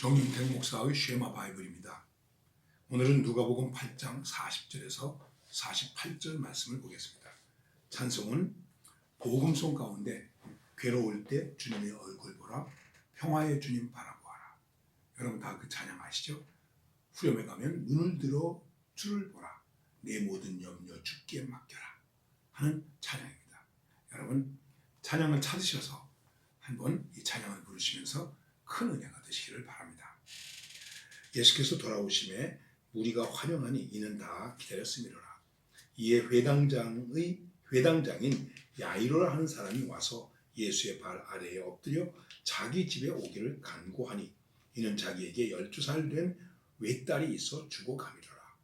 정윤택 목사의 쉐마 바이블입니다. 오늘은 누가복음 8장 40절에서 48절 말씀을 보겠습니다. 찬송은 복음송 가운데 괴로울 때 주님의 얼굴 보라, 평화의 주님 바라보아라. 여러분 다 그 찬양 아시죠? 후렴에 가면 눈을 들어 주를 보라, 내 모든 염려 주께 맡겨라 하는 찬양입니다. 여러분 찬양을 찾으셔서 한번 이 찬양을 부르시면서 큰 은혜가 되시기를 바랍니다. 예수께서 돌아오심에 무리가 환영하니 이는 다 기다렸음이로라. 이에 회당장인 야이로라 하는 사람이 와서 예수의 발 아래에 엎드려 자기 집에 오기를 간구하니 이는 자기에게 12살 된 외딸이 있어 죽어가미로라.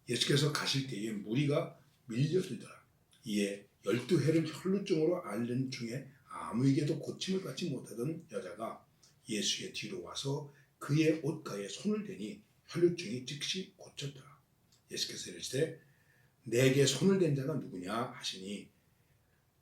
예수께서 가실 때에 무리가 밀려들더라. 이에 12해를 혈루증으로 앓는 중에 아무에게도 고침을 받지 못하던 여자가 예수의 뒤로 와서 그의 옷가에 손을 대니 혈루증이 즉시 고쳤더라. 예수께서 이르시되 내게 손을 댄 자가 누구냐 하시니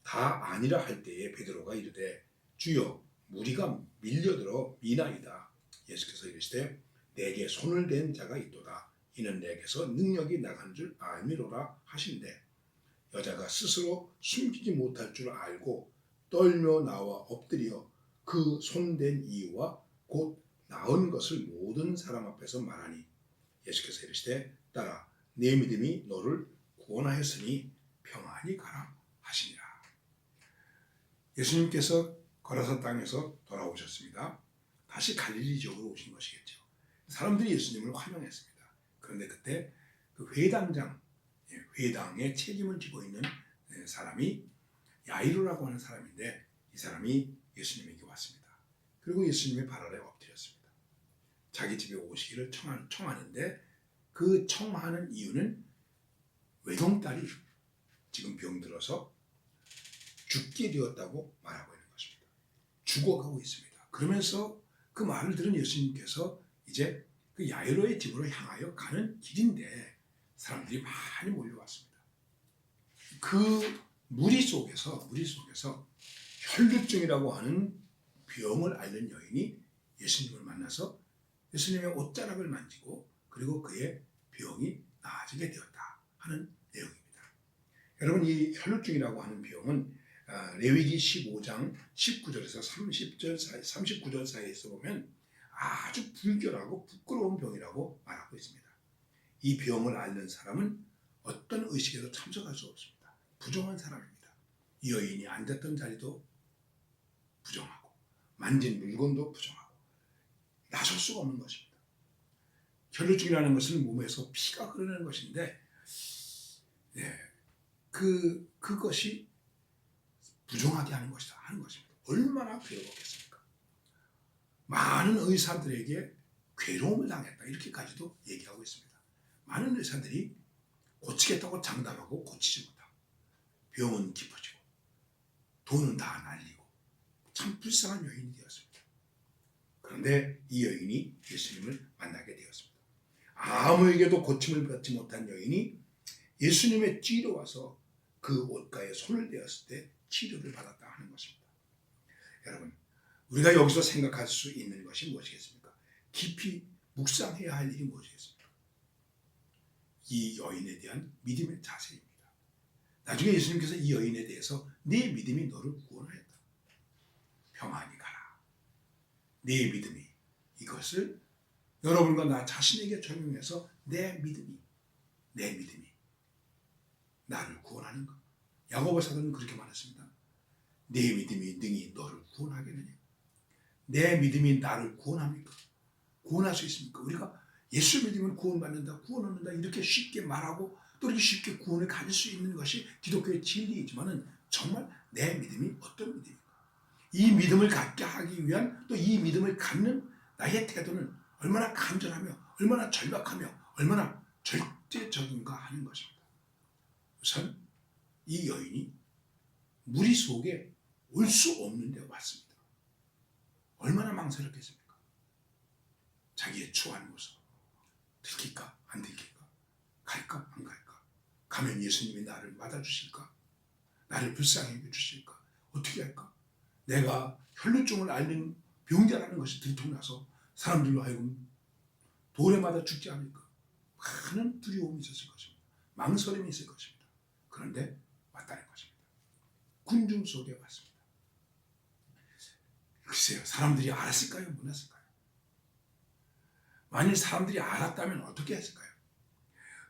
다 아니라 할 때에 베드로가 이르되 주여 무리가 밀려들어 미나이다. 예수께서 이르시되 내게 손을 댄 자가 있도다. 이는 내게서 능력이 나간 줄 알미로라 하신대 여자가 스스로 숨기지 못할 줄 알고 떨며 나와 엎드려 그 손댄 이유와 곧 나은 것을 모든 사람 앞에서 말하니 예수께서 이르시되 딸아 네 믿음이 너를 구원하였으니 평안히 가라 하시니라. 예수님께서 거라사 땅에서 돌아오셨습니다. 다시 갈릴리 지역으로 오신 것이겠죠. 사람들이 예수님을 환영했습니다. 그런데 그때 그 회당의 책임을 지고 있는 사람이 야이로라고 하는 사람인데 이 사람이 예수님에게 왔습니다. 그리고 예수님의 발 아래 엎드렸습니다. 자기 집에 오시기를 청하는데 그 청하는 이유는 외동딸이 지금 병들어서 죽게 되었다고 말하고 있는 것입니다. 죽어가고 있습니다. 그러면서 그 말을 들은 예수님께서 이제 그 야이로의 집으로 향하여 가는 길인데 사람들이 많이 몰려왔습니다. 그 무리 속에서 혈루증이라고 하는 병을 앓는 여인이 예수님을 만나서 예수님의 옷자락을 만지고 그리고 그의 병이 나아지게 되었다 하는 내용입니다. 여러분 이 혈루증이라고 하는 병은 레위기 15장 19절에서 39절 사이에서 보면 아주 불결하고 부끄러운 병이라고 말하고 있습니다. 이 병을 앓는 사람은 어떤 의식에도 참석할 수 없습니다. 부정한 사람입니다. 이 여인이 앉았던 자리도 부정하고 만진 물건도 부정하고 나설 수가 없는 것입니다. 혈루증이라는 것은 몸에서 피가 흐르는 것인데 그것이 부정하게 하는 것이다 하는 것입니다. 얼마나 괴로웠겠습니까? 많은 의사들에게 괴로움을 당했다 이렇게까지도 얘기하고 있습니다. 많은 의사들이 고치겠다고 장담하고 고치지 못하고 병은 깊어지고 돈은 다 날리고 참 불쌍한 여인이 되었습니다. 그런데 이 여인이 예수님을 만나게 되었습니다. 아무에게도 고침을 받지 못한 여인이 예수님의 뒤로 와서 그 옷가에 손을 대었을 때 치료를 받았다 하는 것입니다. 여러분 우리가 여기서 생각할 수 있는 것이 무엇이겠습니까? 깊이 묵상해야 할 일이 무엇이겠습니까? 이 여인에 대한 믿음의 자세입니다. 나중에 예수님께서 이 여인에 대해서 네 믿음이 너를 구원하였다. 평안히 가라. 네 믿음이 이것을 여러분과 나 자신에게 적용해서 내 믿음이 나를 구원하는 것. 야고보 사도는 그렇게 말했습니다. 내 믿음이 능히 너를 구원하겠느냐. 내 믿음이 나를 구원합니까? 구원할 수 있습니까? 우리가 예수 믿으면 구원받는다, 구원 얻는다 이렇게 쉽게 말하고 또 이렇게 쉽게 구원을 가질 수 있는 것이 기독교의 진리이지만은 정말 내 믿음이 어떤 믿음인가? 이 믿음을 갖게 하기 위한 또 이 믿음을 갖는 나의 태도는 얼마나 간절하며 얼마나 절박하며 얼마나 절대적인가 하는 것입니다. 우선 이 여인이 무리 속에 올 수 없는 데 왔습니다. 얼마나 망설였겠습니까? 자기의 추한 모습 들킬까 안 들킬까? 갈까 안 갈까? 가면 예수님이 나를 맞아주실까? 나를 불쌍히 여겨주실까? 어떻게 할까? 내가 혈루증을 앓는 병자라는 것이 들통나서 사람들로 하여금 돌에 맞아 죽지 않을까 많은 두려움이 있었을 것입니다. 망설임이 있을 것입니다. 그런데 왔다는 것입니다. 군중 속에 왔습니다. 글쎄요, 사람들이 알았을까요? 몰랐을까요? 만일 사람들이 알았다면 어떻게 했을까요?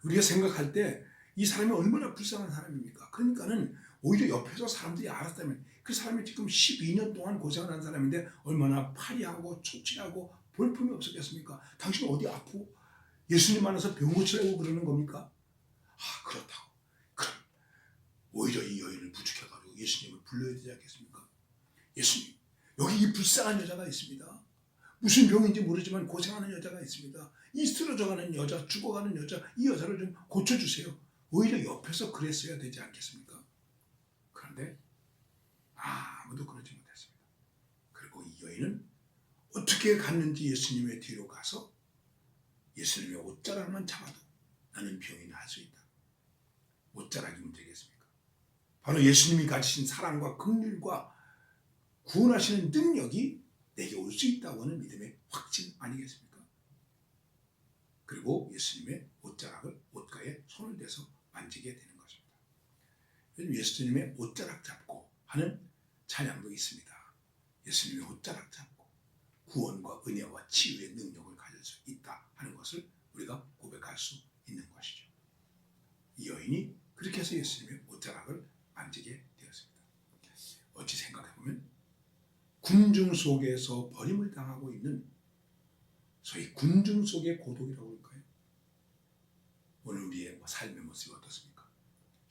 우리가 생각할 때 이 사람이 얼마나 불쌍한 사람입니까? 그러니까는 오히려 옆에서 사람들이 알았다면 그 사람이 지금 12년 동안 고생을 한 사람인데 얼마나 파리하고 초췌하고 볼품이 없었겠습니까? 당신 어디 아프고 예수님 만나서 병 고치라고 그러는 겁니까? 아, 그렇다고. 그럼 오히려 이 여인을 부축해가지고 예수님을 불러야 되지 않겠습니까? 예수님, 여기 이 불쌍한 여자가 있습니다. 무슨 병인지 모르지만 고생하는 여자가 있습니다. 이 쓰러져가는 여자, 죽어가는 여자, 이 여자를 좀 고쳐주세요. 오히려 옆에서 그랬어야 되지 않겠습니까? 그런데 아무도 그러지 못했습니다. 그리고 이 여인은 어떻게 갔는지 예수님의 뒤로 가서 예수님의 옷자락만 잡아도 나는 병이 나을 수 있다. 옷자락이 문제겠습니까? 바로 예수님이 가지신 사랑과 긍휼과 구원하시는 능력이 내게 올 수 있다고 하는 믿음의 확신 아니겠습니까? 그리고 예수님의 옷자락을 옷가에 손을 대서 만지게 되는 것입니다. 예수님의 옷자락 잡고 하는 찬양도 있습니다. 예수님의 옷자락 잡고 구원과 은혜와 치유의 능력을 가질 수 있다 하는 것을 우리가 고백할 수 있는 것이죠. 이 여인이 그렇게 해서 예수님의 옷자락을 만지게 되었습니다. 어찌 생각해보면 군중 속에서 버림을 당하고 있는 소위 군중 속의 고독이라고 할까요? 오늘 우리의 삶의 모습이 어떻습니까?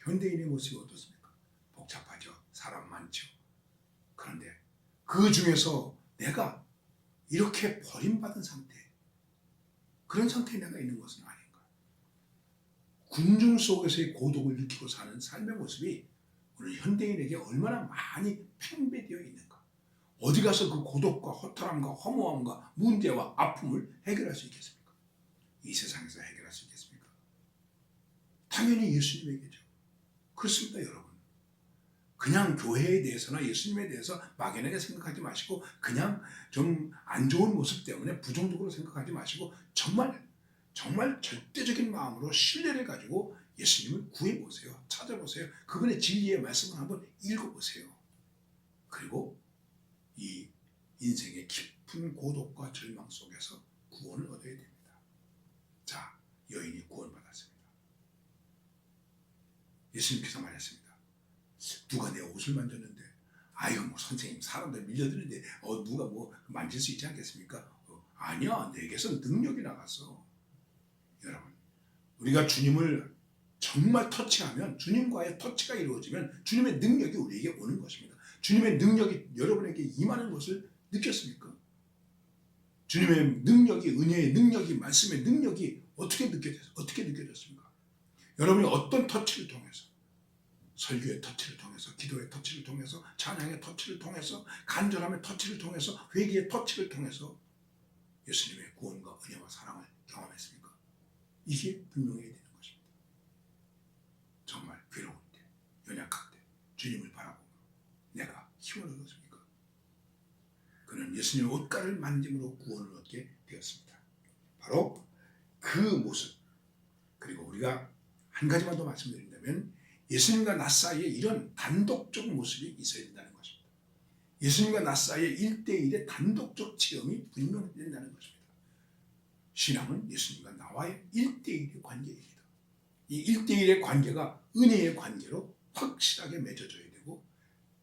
현대인의 모습이 어떻습니까? 복잡하죠. 사람 많죠. 그런데 그 중에서 내가 이렇게 버림받은 상태, 그런 상태에 내가 있는 것은 아닌가. 군중 속에서의 고독을 느끼고 사는 삶의 모습이 오늘 현대인에게 얼마나 많이 팽배되어 있는가. 어디 가서 그 고독과 허탈함과 허무함과 문제와 아픔을 해결할 수 있겠습니까? 이 세상에서 해결할 수 있겠습니까? 당연히 예수님에게죠. 그렇습니다, 여러분. 그냥 교회에 대해서나 예수님에 대해서 막연하게 생각하지 마시고 그냥 좀 안 좋은 모습 때문에 부정적으로 생각하지 마시고 정말 절대적인 마음으로 신뢰를 가지고 예수님을 구해보세요. 찾아보세요. 그분의 진리의 말씀을 한번 읽어보세요. 그리고 이 인생의 깊은 고독과 절망 속에서 구원을 얻어야 됩니다. 자, 여인이 구원받았습니다. 예수님께서 말했습니다. 누가 내 옷을 만졌는데 아이고 뭐 선생님 사람들 밀려드는데 누가 뭐 만질 수 있지 않겠습니까? 아니야, 내게서 능력이 나갔어. 여러분, 우리가 주님을 정말 터치하면 주님과의 터치가 이루어지면 주님의 능력이 우리에게 오는 것입니다. 주님의 능력이 여러분에게 임하는 것을 느꼈습니까? 주님의 능력이, 은혜의 능력이, 말씀의 능력이 어떻게 느껴졌습니까? 여러분이 어떤 터치를 통해서, 설교의 터치를 통해서, 기도의 터치를 통해서, 찬양의 터치를 통해서, 간절함의 터치를 통해서, 회개의 터치를 통해서 예수님의 구원과 은혜와 사랑을 경험했습니까? 이게 분명해야 되는 것입니다. 정말 괴로울 때, 연약할 때 주님을 바라보고 내가 힘을 얻었습니까? 그는 예수님의 옷가를 만짐으로 구원을 얻게 되었습니다. 바로 그 모습. 그리고 우리가 한 가지만 더 말씀드린다면 예수님과 나 사이에 이런 단독적 모습이 있어야 된다는 것입니다. 예수님과 나 사이에 1대1의 단독적 체험이 분명해야 된다는 것입니다. 신앙은 예수님과 나와의 1대1의 관계입니다. 이 1대1의 관계가 은혜의 관계로 확실하게 맺어져야 되고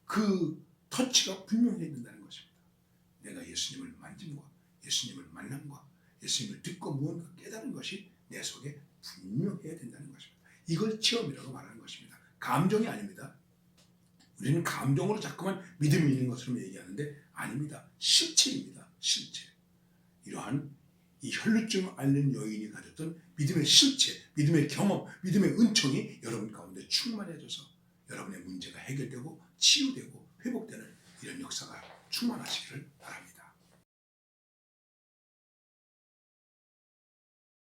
그 터치가 분명해야 된다는 것입니다. 내가 예수님을 만짐과 예수님을 만남과 예수님을 듣고 무언가 깨달은 것이 내 속에 분명해야 된다는 것입니다. 이걸 체험이라고 말하는 것입니다. 감정이 아닙니다. 우리는 감정으로 자꾸만 믿음이 있는 것처럼 얘기하는데 아닙니다. 실체입니다. 실체. 이러한 이 혈루증 앓는 여인이 가졌던 믿음의 실체, 믿음의 경험, 믿음의 은총이 여러분 가운데 충만해져서 여러분의 문제가 해결되고 치유되고 회복되는 이런 역사가 충만하시기를 바랍니다.